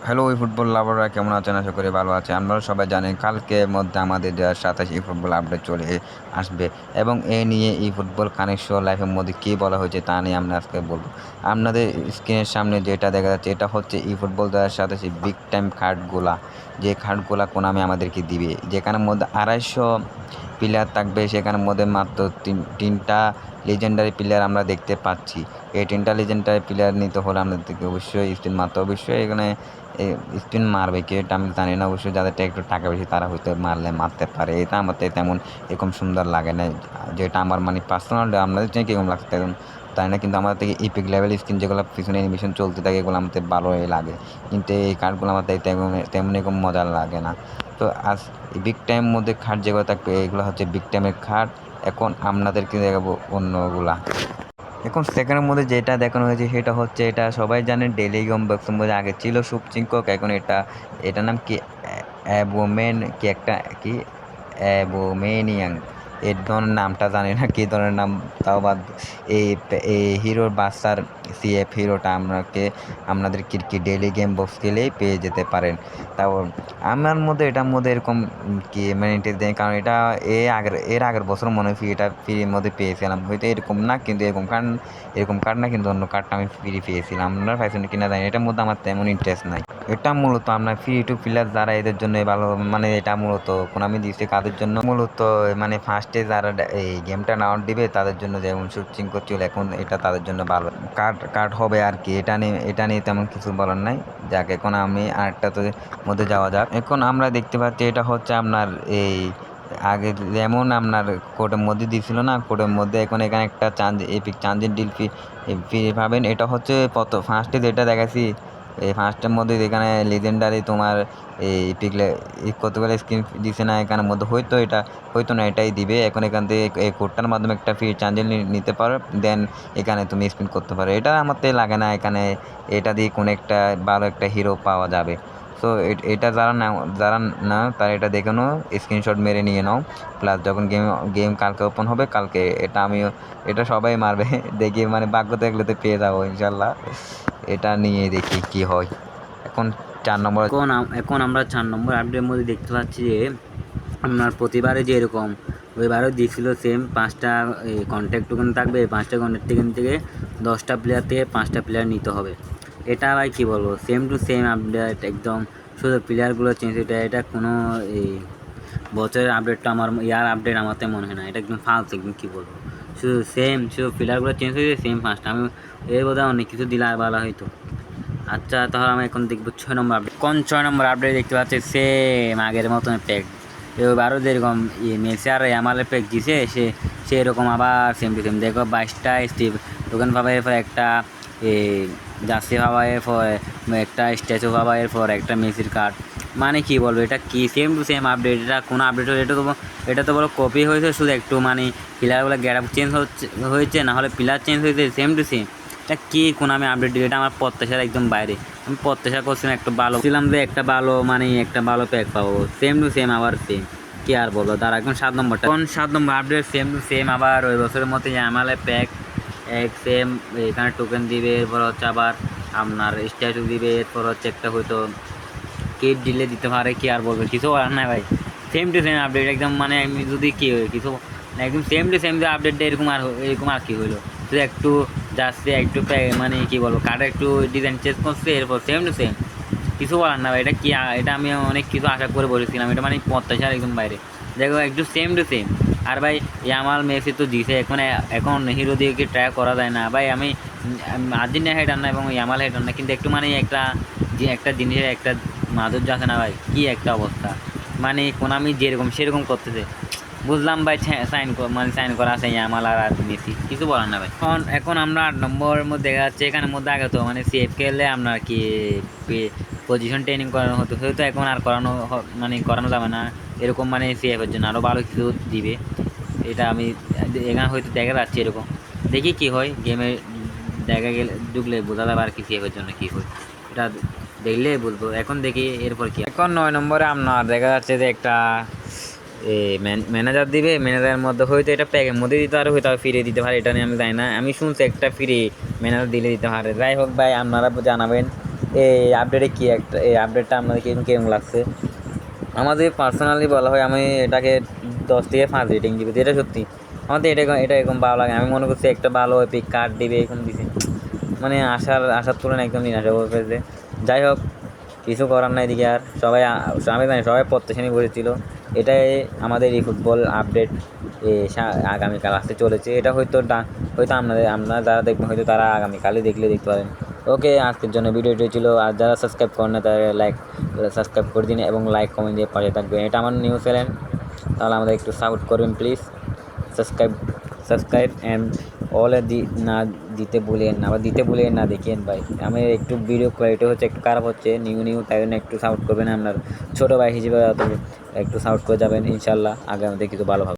Hello football লাভাররা কেমন আছেন? আশা করি ভালো আছে। আপনারা সবাই জানেন কালকের মধ্যে আমাদের ২০২৭ ফুটবল আপডেট চলে আসবে এবং এ নিয়ে ফুটবল কানেকশন লাইফের মধ্যে কী বলা হয়েছে তা নিয়ে আমরা আজকে বলবো। আপনাদের স্ক্রিনের সামনে যেটা দেখা যাচ্ছে এটা হচ্ছে ফুটবল ২০২৭ বিগ টাইম কার্ডগুলা, যে কার্ডগুলা কোনামি আমাদেরকে দিবে, যেখানের মধ্যে ২৫০ প্লেয়ার থাকবে। সেখানের মধ্যে মাত্র তিনটা লিজেন্ডারি প্লেয়ার আমরা দেখতে পাচ্ছি। এই তিনটা লিজেন্ডারি প্লেয়ার নিতে হলে আমাদেরকে অবশ্যই স্পিন মারতে, অবশ্যই এখানে স্পিন মারবে কে এটা আমি জানি না। অবশ্যই যাদেরটা একটু টাকা বেশি তারা হয়তো মারতে পারে। এটা আমার তেমন এরকম সুন্দর লাগে না, যেটা আমার মানে পার্সোনাল। আপনাদের জন্য কীরকম লাগছে এখন তাই না, কিন্তু আমাদের থেকে ইপিক লেভেল স্ক্রিন যেগুলো পিছনে অ্যানিমেশন চলতে থাকে এগুলো আমাদের ভালোই লাগে, কিন্তু এই কার্ডগুলো আমাদের তেমন এরকম মজা লাগে না। তো আজ বিগ টাইম মধ্যে খাট যেগুলো থাকবে এগুলো হচ্ছে বিগ টাইমের খাট। এখন আপনাদেরকে দেখাবো অন্যগুলা। এখন সেকেন্ডের মধ্যে যেটা দেখানো হয়েছে সেটা হচ্ছে, এটা সবাই জানেন ডেলি গেম বক্সের মধ্যে আগে ছিল শুভচিঙ্কক, এখন এটার নাম কি অ্যাবোমেন কি একটা কি অ্যাবোমেনিয়াং, এর ধরনের নামটা জানি না কী ধরনের নাম, তাও বাদ। এই এই হিরোর বাচ্চার সিএফ হিরোটা আপনাদের কি ডেলি গেম বক্স খেলেই পেয়ে যেতে পারেন। তাও আমার মধ্যে এটার মধ্যে এরকম কি মানে ইন্টারেস্ট দেয়, কারণ এটা এর আগের বছর মনে হয় এটা ফ্রির মধ্যে পেয়েছিলাম, হয়তো এরকম না, কিন্তু এরকম কার্ড না, কিন্তু অন্য কার্ডটা আমি ফ্রি পেয়েছিলাম। আপনারা পাইছেন কিনা জানি, এটার মধ্যে আমার তেমন ইন্টারেস্ট নাই। এটা মূলত আপনার ফ্রি টু প্লেয়ার যারা এদের জন্য ভালো, মানে এটা মূলত আমি দিচ্ছি কাদের জন্য, মূলত মানে ফার্স্টে যারা এই গেমটা ডাউনলোড দিবে তাদের জন্য, যেমন সুইচিং করছিল এখন এটা তাদের জন্য ভালো কার্ড হবে আর কি। এটা নিয়ে তেমন কিছু বলার নাই। যাক, এখন আমি আরেকটাতে মধ্যে যাওয়া যাক। এখন আমরা দেখতে পাচ্ছি এটা হচ্ছে আপনার এই আগে যেমন আপনার কোডের মধ্যে দিয়েছিল না, কোডের মধ্যে এখন এখানে একটা এপিক চান্দের ডিল ফি পাবেন। এটা হচ্ছে ফার্স্টে যেটা দেখাচ্ছি, এই ফার্স্টের মধ্যে এখানে লিজেন্ডারি তোমার এই পিকলে কতগুলো স্কিন দিছে না, এখানের মধ্যে হয়তো না এটাই দিবে। এখন এখান থেকে এই কোডটার মাধ্যমে একটা ফ্রি চান্সেল নিতে পারো, দেন এখানে তুমি স্পিন করতে পারো। এটা আমার তো লাগে না এখানে এটা দিয়ে কোনো একটা ভালো একটা হিরো পাওয়া যাবে। সো এটা যারা না তারা এটা দেখে নাও, স্ক্রিনশট মেরে নিয়ে নাও। প্লাস যখন গেম কালকে ওপেন হবে, কালকে এটা সবাই মারবে দেখি, মানে ভাগ্য দেখলে তো পেয়ে যাবো ইনশাল্লাহ। এটা নিয়ে দেখি কি হয়। এখন 4 নম্বর। এখন আমরা 4 নম্বর আপডেটের মধ্যে দেখতে পাচ্ছি যে আপনার প্রতিবারে যেরকম ওইবারও দিয়েছিল সেম 5টা কন্ট্যাক্ট টোকেন থাকবে। 5টা কন্ট্যাক্ট টোকেন থেকে 10টা প্লেয়ার থেকে 5টা প্লেয়ার নিতে হবে। এটা ভাই কী বলবো, সেম টু সেম আপডেট একদম, শুধু প্লেয়ারগুলো চেঞ্জ। এটা কোনো এই বছরের আপডেটটা ইয়ার আপডেট আমার তো মনে হয় না, এটা একদম ফালতু, একদম কী বলবো, শুধু প্লেয়ারগুলো চেঞ্জ হয়েছে সেম 5টা। আমি এর বোধহয় অনেক কিছু দিলে আর ভালো হয়তো। আচ্ছা, তাহলে আমি এখন দেখবো 6 নম্বর আপডেট। 6 নম্বর আপডেট দেখতে পাচ্ছি সেম আগের মতন প্যাক। এবারও যেরকম মেসি আর ইয়ামালের প্যাক দিছে সেরকম আবার সেম টু সেম। দেখো 22টা স্টিভ টোকেন পাবা, এরপর একটা জার্সি পাবা, এরপর একটা স্ট্যাচু পাবা, এরপর একটা মেসির কার্ড। মানে কি বলবো, এটা কি সেম টু সেম আপডেট। এটা কোনো আপডেট হলে এটা তো বলো কপি হয়েছে, শুধু একটু মানে প্লেয়ারগুলো গেট আপ চেঞ্জ হয়েছে, না হলে প্লেয়ার চেঞ্জ হয়েছে সেম টু সেম। এটা কি কোন আমি আপডেট দিই, এটা আমার প্রত্যাশার একদম বাইরে। আমি প্রত্যাশা করছিলাম একটা ভালো প্যাক পাবো, সেম টু সেম আবার সেম। কি আর বলবো, তার এখন 7 নম্বরটা, এখন 7 number update same to same আবার ওই বছরের মধ্যে আমালে প্যাক এক সেম। এখানে টোকেন দিবে, এরপর হচ্ছে আবার আপনার স্ট্যাচু দিবে, এরপর হচ্ছে একটা হয়তো কিট দিলে দিতে পারে। কি আর বলবো, কিছু বলার নাই ভাই, সেম টু সেম আপডেট একদম। মানে আমি যদি কি হয় কিছু একদম সেম টু সেম যে আপডেটটা এরকম আর কি হইলো, শুধু একটু যাচ্ছে একটু মানে কি বলবো, কার্ডে একটু ডিজাইন চেঞ্জ করছে, এরপর সেম টু সেম। কিছু বলার না ভাই, এটা আমি অনেক কিছু আশা করে বলেছিলাম, এটা মানে প্রত্যাশার একদম বাইরে। দেখো একটু সেম টু সেম। আর ভাই ইয়ামাল মেসি তো দিছে, এখন হিরো দিয়ে কি ট্রাই করা যায় না ভাই। আমি আর্জেন্টিনা হেটার না এবং ইয়ামাল হেটার না, কিন্তু একটু মানে একটা জিনিসের একটা মাধুর্য আছে না ভাই, কি একটা অবস্থা। মানে আমি যেরকম সেরকম করতেছে, বুঝলাম ভাই। সাইন করা আছে ইয়ামাল আর মেসি, কিছু বলার না ভাই। এখন আমরা 8 নম্বরের মধ্যে দেখা যাচ্ছে, এখানের মধ্যে আগে তো মানে সিএফ খেললে আপনার কি পজিশন ট্রেনিং করানো হতো, হয়তো এখন আর করানো যাবে না এরকম। মানে সিএফের জন্য আরও ভালো কিছু দিবে, এটা আমি এখানে হয়তো দেখা যাচ্ছে এরকম। দেখি কি হয়, গেমে দেখা গেলে ঢুকলে বোঝা যাবে আর কি সিএফের জন্য কী হয়, এটা দেখলে বলবো। এখন দেখি এরপর কি। এখন 9 নম্বরে আপনার দেখা যাচ্ছে যে একটা ম্যানেজার দিবে। ম্যানেজারের মধ্যে হয়তো এটা প্যাকের মধ্যে দিতে পারে, হয়তো ফিরে দিতে পারে, এটা নিয়ে আমি জানি না। আমি শুনছি একটা ফ্রি ম্যানেজার দিলে দিতে পারে। যাই হোক ভাই, আপনারা জানাবেন এই আপডেটে কি একটা এই আপডেটটা আপনাদের কেমন লাগছে? আমাদের পার্সোনালি বলা হয় আমি এটাকে 10 থেকে 5 রেটিং দিব, যেটা সত্যি আমাদের এটা এরকম ভালো লাগে। আমি মনে করছি একটা ভালো এপিক কার্ড দিবে এরকম দিছে, মানে আশার তুলনায় একদম নিরাশা করে ফেলছে। যাই হোক, কিছু করার নাই এদিকে। আর সবাই আমি জানি সবাই প্রত্যাশা নিয়ে বসেছিল। এটাই আমাদের এই ফুটবল আপডেট আগামীকাল আসতে চলেছে। এটা হয়তো আপনারা যারা দেখবেন হয়তো তারা আগামীকালই দেখতে পারেন। ওকে, আজকের জন্য ভিডিওটি ছিল। আর যারা সাবস্ক্রাইব করেন না তারা সাবস্ক্রাইব করে দিন এবং লাইক কমেন্ট দিয়ে পাশে থাকবেন। এটা আমার নিউ চ্যানেল, তাহলে আমাদের একটু সাপোর্ট করবেন প্লিজ। সাবস্ক্রাইব অ্যান্ড অলে না দিতে ভুলেন না, আবার দিতে ভুলেন না, দেখেন ভাই আমি একটু ভিডিও কোয়ালিটি হচ্ছে একটু খারাপ হচ্ছে, নিউ তাই জন্য একটু সাপোর্ট করবেন। আপনার ছোটো ভাই হিসেবে একটু সাপোর্ট করে যাবেন, ইনশাল্লাহ আগে আমাদের কিছু ভালো হবে।